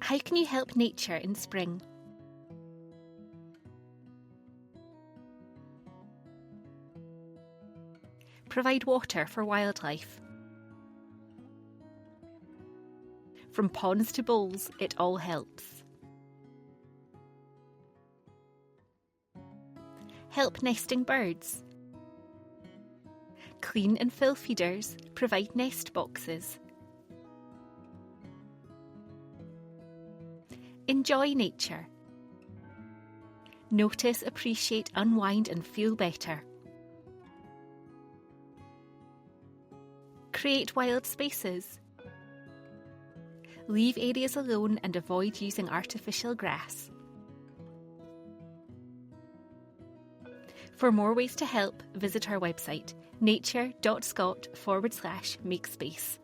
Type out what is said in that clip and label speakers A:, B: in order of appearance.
A: How can you help nature in spring? Provide water for wildlife. From ponds to bowls, it all helps. Help nesting birds. Clean and fill feeders, provide nest boxes. Enjoy nature. Notice, appreciate, unwind and feel better. Create wild spaces. Leave areas alone and avoid using artificial grass. For more ways to help, visit our website nature.scot/makespace.